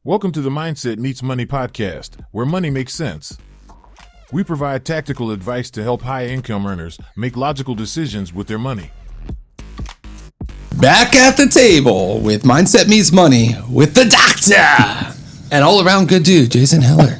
Welcome to the Mindset Meets Money podcast, where money makes sense. We provide tactical advice to help high-income earners make logical decisions with their money. Back at the table with Mindset Meets Money with the doctor and all-around good dude, Jason Heller.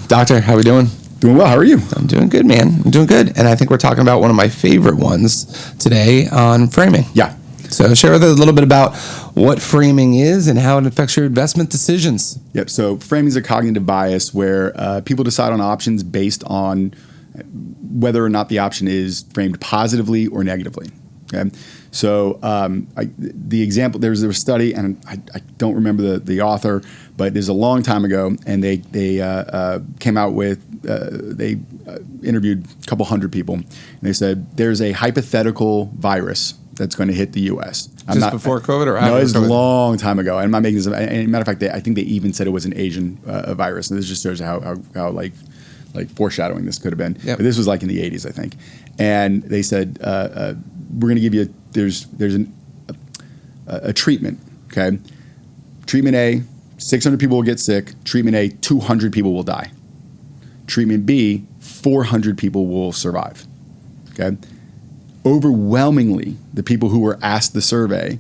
Doctor, how we doing? Doing well. How are you? I'm doing good, man. I'm doing good. And I think we're talking about one of my favorite ones today on framing. Yeah. So share with us a little bit about what framing is and how it affects your investment decisions. Yep. So framing is a cognitive bias where people decide on options based on whether or not the option is framed positively or negatively. Okay. So the example, there was a study, and I don't remember the author, but it was a long time ago, and they came out with, they interviewed a couple hundred people, and they said, there's a hypothetical virus that's going to hit the U.S. Before COVID or after? No, it was COVID? a long time ago. I'm not making this up. And matter of fact, I think they even said it was an Asian virus. And this just shows how like foreshadowing this could have been. Yep. But this was like in the 80s, I think. And they said, we're going to give you, there's a treatment, okay? Treatment A, 600 people will get sick. Treatment A, 200 people will die. Treatment B, 400 people will survive, okay? Overwhelmingly, the people who were asked the survey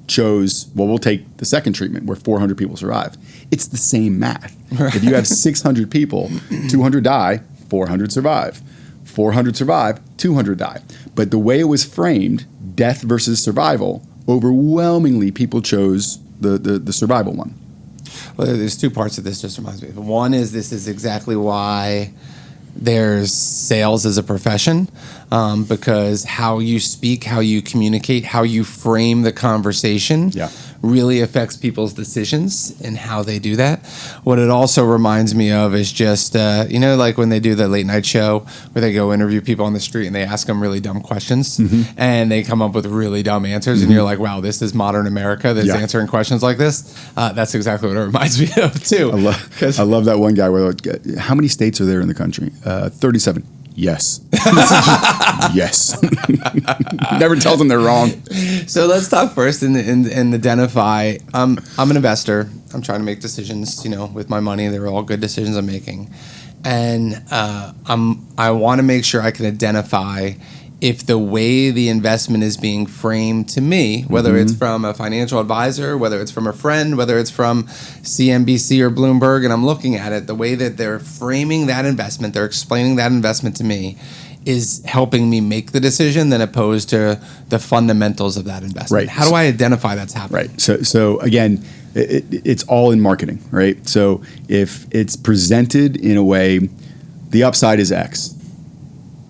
chose, well, we'll take the second treatment where 400 people survive. It's the same math. Right. If you have 600 people, 200 die, 400 survive. 400 survive, 200 die. But the way it was framed, death versus survival, overwhelmingly people chose the survival one. Well, there's two parts of this, just reminds me. One is this is exactly why there's sales as a profession, because how you speak, how you communicate, how you frame the conversation really affects people's decisions and how they do that. What it also reminds me of is just, like when they do the late night show where they go interview people on the street and they ask them really dumb questions and they come up with really dumb answers and you're like, wow, this is modern America that's answering questions like this. That's exactly what it reminds me of too. I love that one guy where like, how many states are there in the country? 37. Yes. Yes. Never tells them they're wrong. So let's talk first and identify. I'm an investor. I'm trying to make decisions, with my money. They're all good decisions I'm making. And I want to make sure I can identify if the way the investment is being framed to me, whether it's from a financial advisor, whether it's from a friend, whether it's from CNBC or Bloomberg, and I'm looking at it, the way that they're framing that investment, they're explaining that investment to me, is helping me make the decision than opposed to the fundamentals of that investment. Right. How do I identify that's happening? Right. So again, it's all in marketing, right? So if it's presented in a way, the upside is X.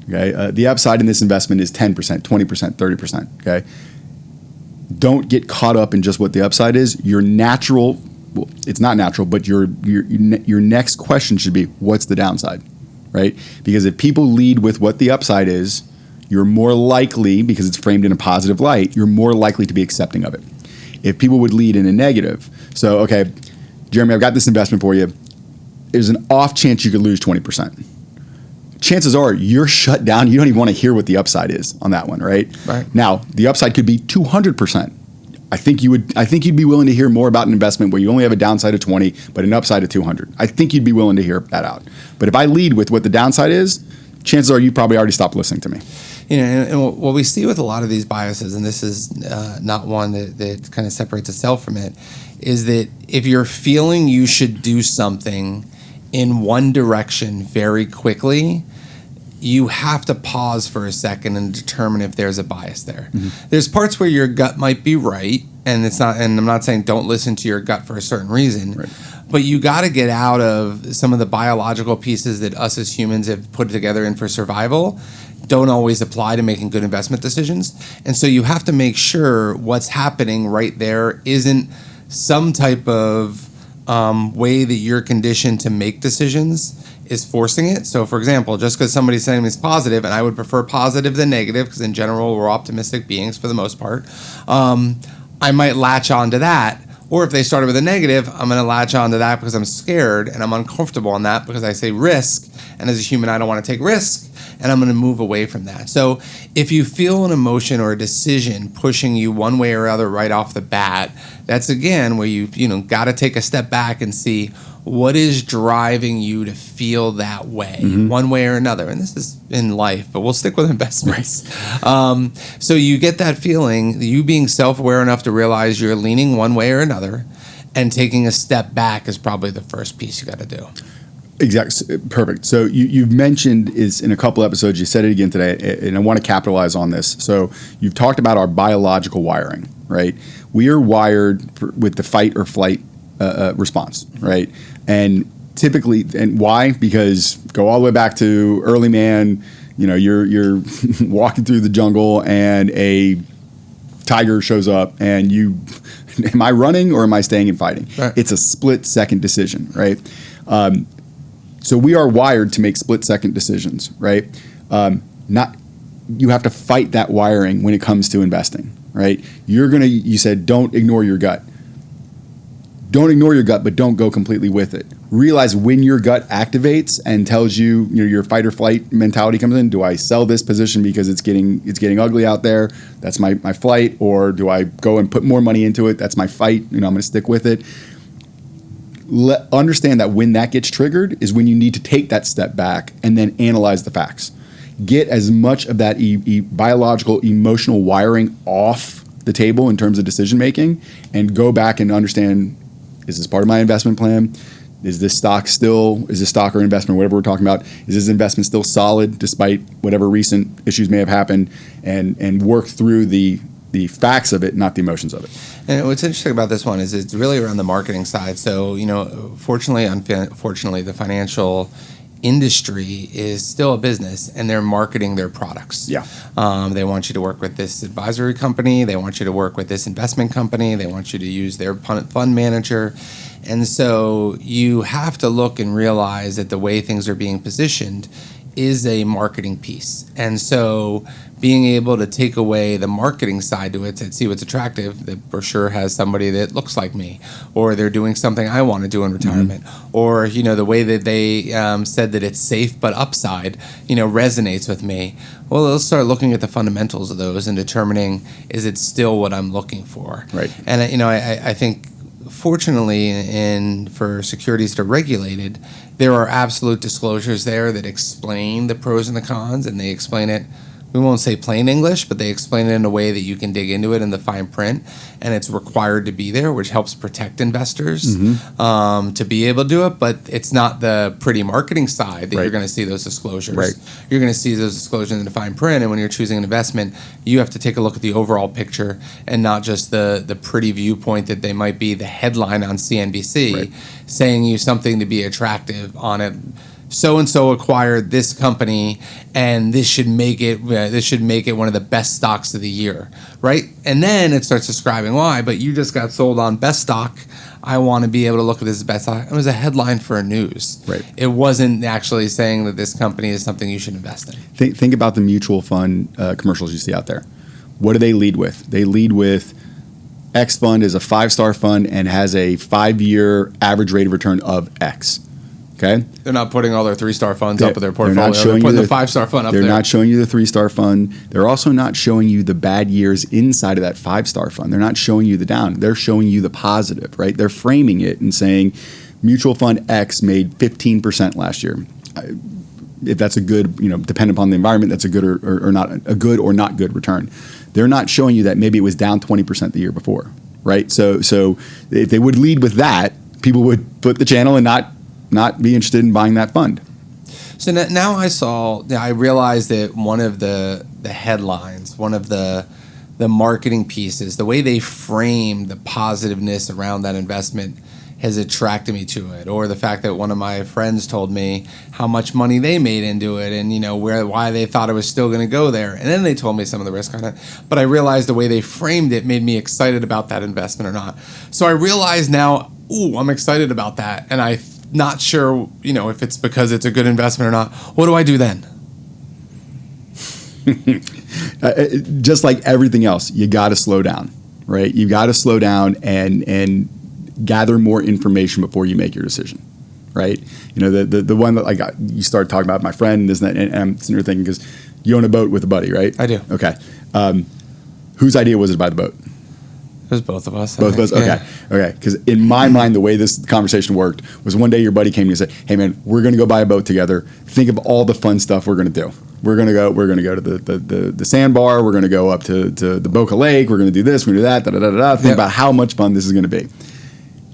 Okay, the upside in this investment is 10%, 20%, 30%. Okay, don't get caught up in just what the upside is. Your natural, well, it's not natural, but your next question should be, what's the downside, right? Because if people lead with what the upside is, you're more likely, because it's framed in a positive light, you're more likely to be accepting of it. If people would lead in a negative, so okay, Jeremy, I've got this investment for you. There's an off chance you could lose 20%. Chances are you're shut down. You don't even want to hear what the upside is on that one, right? Right. Now, the upside could be 200%. I think you'd be willing to hear more about an investment where you only have a downside of 20, but an upside of 200. I think you'd be willing to hear that out. But if I lead with what the downside is, chances are you probably already stopped listening to me. And what we see with a lot of these biases, and this is not one that kind of separates itself from it, is that if you're feeling you should do something in one direction very quickly, you have to pause for a second and determine if there's a bias there. There's parts where your gut might be right, and it's not. And I'm not saying don't listen to your gut for a certain reason, right. But you got to get out of some of the biological pieces that us as humans have put together in for survival. Don't always apply to making good investment decisions, and so you have to make sure what's happening right there isn't some type of way that you're conditioned to make decisions is forcing it. So, for example, just because somebody's saying it's positive, and I would prefer positive than negative, because in general we're optimistic beings for the most part, I might latch on to that. Or if they started with a negative, I'm going to latch on to that because I'm scared and I'm uncomfortable on that because I say risk, and as a human I don't want to take risk. and I'm going to move away from that. So if you feel an emotion or a decision pushing you one way or other right off the bat, that's again where you got to take a step back and see what is driving you to feel that way, one way or another. And this is in life, but we'll stick with investments. Right. So you get that feeling, you being self-aware enough to realize you're leaning one way or another, and taking a step back is probably the first piece you got to do. Exactly. Perfect. So you've mentioned is in a couple episodes, you said it again today, and I want to capitalize on this. So you've talked about our biological wiring, right? We are wired with the fight or flight response, right? And typically, and why? Because go all the way back to early man, you're walking through the jungle and a tiger shows up and am I running or am I staying and fighting? Right. It's a split second decision, right? So we are wired to make split second decisions, right? You have to fight that wiring when it comes to investing, right? You said, don't ignore your gut. Don't ignore your gut, but don't go completely with it. Realize when your gut activates and tells you, your fight or flight mentality comes in. Do I sell this position because it's getting ugly out there? That's my flight. Or do I go and put more money into it? That's my fight. I'm going to stick with it. Understand that when that gets triggered is when you need to take that step back and then analyze the facts. Get as much of that biological, emotional wiring off the table in terms of decision making, and go back and understand: is this part of my investment plan? Is this stock or investment, whatever we're talking about, is this investment still solid despite whatever recent issues may have happened? And work through the facts of it, not the emotions of it. And what's interesting about this one is it's really around the marketing side. So, fortunately, unfortunately, the financial industry is still a business, and they're marketing their products. Yeah. They want you to work with this advisory company. They want you to work with this investment company. They want you to use their fund manager. And so you have to look and realize that the way things are being positioned is a marketing piece. And so being able to take away the marketing side to it, to see what's attractive, the brochure has somebody that looks like me, or they're doing something I want to do in retirement, or the way that they said that it's safe but upside, resonates with me. Well, let's start looking at the fundamentals of those and determining, is it still what I'm looking for? Right. And I think, fortunately, for securities that are regulated, there are absolute disclosures there that explain the pros and the cons, and they explain it, we won't say plain English, but they explain it in a way that you can dig into it in the fine print, and it's required to be there, which helps protect investors to be able to do it. But it's not the pretty marketing side that you're going to see those disclosures. Right. You're going to see those disclosures in the fine print, and when you're choosing an investment, you have to take a look at the overall picture and not just the pretty viewpoint that they might be the headline on CNBC saying you something to be attractive on it. So-and-so acquired this company, and this should make it one of the best stocks of the year, right? And then it starts describing why, but you just got sold on best stock. I want to be able to look at this as best stock. It was a headline for a news. Right. It wasn't actually saying that this company is something you should invest in. Think about the mutual fund commercials you see out there. What do they lead with? They lead with X fund is a 5-star fund and has a 5-year average rate of return of X. Okay. They're not putting all their 3-star funds up in their portfolio. They're putting the 5-star fund up there. They're not showing you the 3-star fund. They're also not showing you the bad years inside of that 5-star fund. They're not showing you the down. They're showing you the positive, right? They're framing it and saying mutual fund X made 15% last year. If that's a good, depending upon the environment, that's a good or not a good or not good return. They're not showing you that maybe it was down 20% the year before, right? So if they would lead with that, people would flip the channel and not be interested in buying that fund. So now I realized that one of the headlines, one of the marketing pieces, the way they frame the positiveness around that investment has attracted me to it, or the fact that one of my friends told me how much money they made into it, and why they thought it was still going to go there, and then they told me some of the risk on it. But I realized the way they framed it made me excited about that investment or not. So I realize now, I'm excited about that, and I'm not sure, if it's because it's a good investment or not. What do I do then? Just like everything else, you got to slow down, right? You got to slow down and gather more information before you make your decision, right? The one that you started talking about my friend, this and that, and I'm sitting here thinking, because you own a boat with a buddy, right? I do. Okay. Whose idea was it to buy the boat? It was both of us. Both of us? Okay. Yeah. Okay. Because in my mind, the way this conversation worked was one day your buddy came to me and said, hey man, we're going to go buy a boat together. Think of all the fun stuff we're going to do. We're going to go to the sandbar. We're going to go up to the Boca Lake. We're going to do this. We're going to do that. Think about how much fun this is going to be.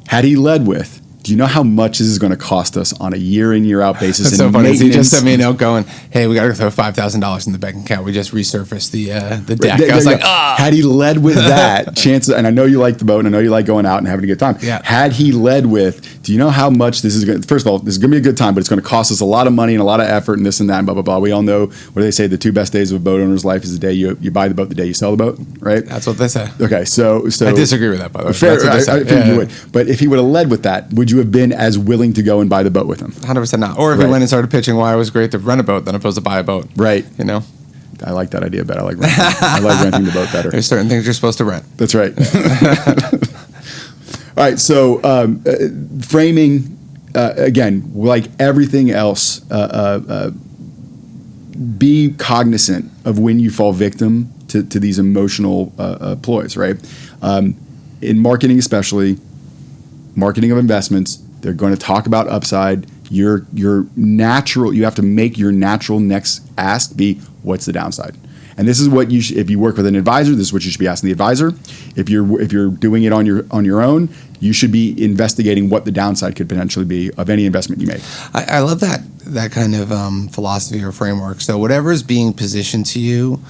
Had he led with, do you know how much this is going to cost us on a year in, year out basis? That's so funny. He just sent me a note going, hey, we got to throw $5,000 in the bank account. We just resurfaced the deck. I was like, Had he led with that, chances, and I know you like the boat, and I know you like going out and having a good time. Yeah. Had he led with, do you know how much this is going to, first of all, this is going to be a good time, but it's going to cost us a lot of money and a lot of effort and this and that and blah, blah, blah. We all know, what do they say, the 2 best days of a boat owner's life is the day you buy the boat, the day you sell the boat, right? That's what they say. Okay, so I disagree with that, by the way. Fair, That's what they say. I think you would. But if he would have led with that, would you have been as willing to go and buy the boat with him? 100% not. Or if he went and started pitching why it was great to rent a boat than opposed to buy a boat. Right. I like that idea better. I like renting the boat better. There's certain things you're supposed to rent. That's right. All right. So framing, again, like everything else, be cognizant of when you fall victim to these emotional ploys, right? In marketing especially, marketing of investments, they're going to talk about upside. You have to make your natural next ask be, what's the downside? And this is what if you work with an advisor, this is what you should be asking the advisor. If you're doing it on your own, you should be investigating what the downside could potentially be of any investment you make. I love that kind of philosophy or framework. So whatever is being positioned to you,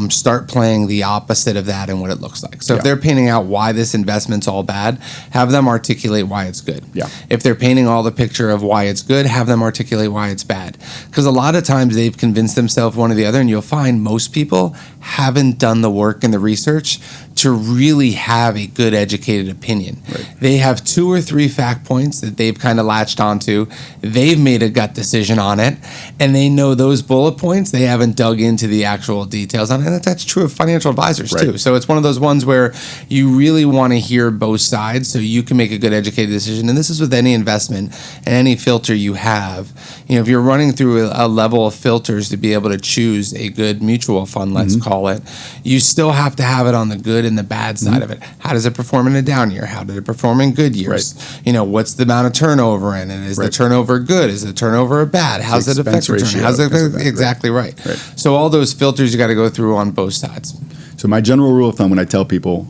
start playing the opposite of that and what it looks like. So if they're painting out why this investment's all bad, have them articulate why it's good. Yeah. If they're painting all the picture of why it's good, have them articulate why it's bad. Because a lot of times they've convinced themselves one or the other, and you'll find most people haven't done the work and the research to really have a good educated opinion. Right. They have 2 or 3 fact points that they've kind of latched onto. They've made a gut decision on it, and they know those bullet points. They haven't dug into the actual details on it. And that's true of financial advisors too. So it's one of those ones where you really want to hear both sides so you can make a good educated decision. And this is with any investment and any filter you have. If you're running through a level of filters to be able to choose a good mutual fund, let's call it, you still have to have it on the good and the bad side of it. How does it perform in a down year? How did it perform in good years? Right. What's the amount of turnover in it? Is the turnover good? Is the turnover bad? How's it affect return? How's it exactly right? So all those filters you got to go through on both sides. So my general rule of thumb when I tell people,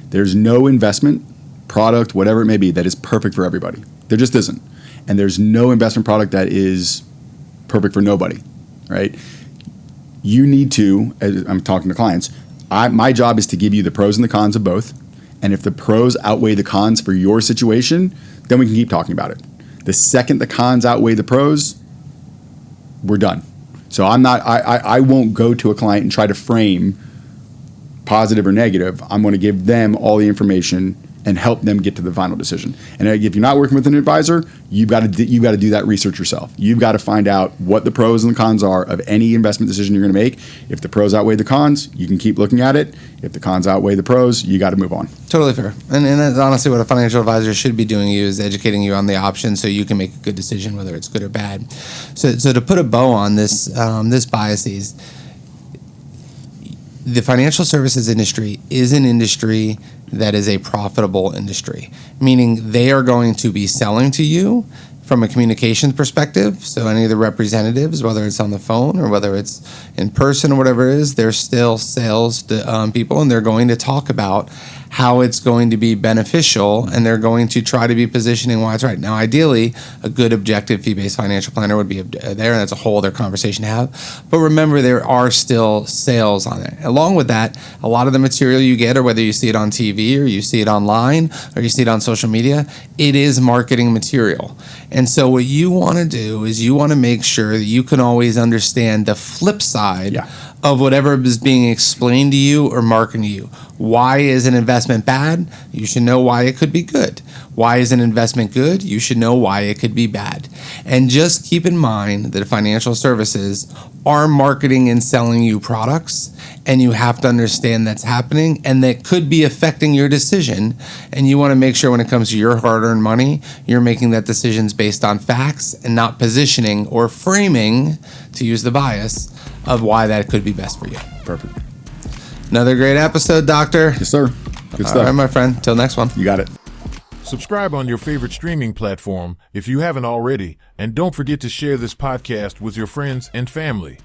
there's no investment product, whatever it may be, that is perfect for everybody. There just isn't. And there's no investment product that is perfect for nobody, right? You need to, as I'm talking to clients, my job is to give you the pros and the cons of both. And if the pros outweigh the cons for your situation, then we can keep talking about it. The second the cons outweigh the pros, we're done. So I won't go to a client and try to frame positive or negative. I'm going to give them all the information and help them get to the final decision. And if you're not working with an advisor, you've got to do that research yourself. You've got to find out what the pros and the cons are of any investment decision you're going to make. If the pros outweigh the cons, you can keep looking at it. If the cons outweigh the pros, you got to move on. Totally fair. And that's honestly what a financial advisor should be doing, is educating you on the options so you can make a good decision, whether it's good or bad. So to put a bow on this biases, the financial services industry is an industry that is a profitable industry, meaning they are going to be selling to you from a communications perspective. So any of the representatives, whether it's on the phone or whether it's in person or whatever it is, they're still sales people, and they're going to talk about how it's going to be beneficial, and they're going to try to be positioning why it's right. Now, ideally, a good objective fee-based financial planner would be there, and that's a whole other conversation to have. But remember, there are still sales on it. Along with that, a lot of the material you get, or whether you see it on TV or you see it online or you see it on social media, it is marketing material. And so what you want to do is you want to make sure that you can always understand the flip side of whatever is being explained to you or marketed to you. Why is an investment bad? You should know why it could be good. Why is an investment good? You should know why it could be bad. And just keep in mind that financial services are marketing and selling you products, and you have to understand that's happening and that could be affecting your decision. And you want to make sure when it comes to your hard-earned money, you're making that decisions based on facts and not positioning or framing, to use the bias, of why that could be best for you. Perfect. Another great episode, Doctor. Yes, sir. Good stuff. All right, my friend. Till next one. You got it. Subscribe on your favorite streaming platform if you haven't already, and don't forget to share this podcast with your friends and family.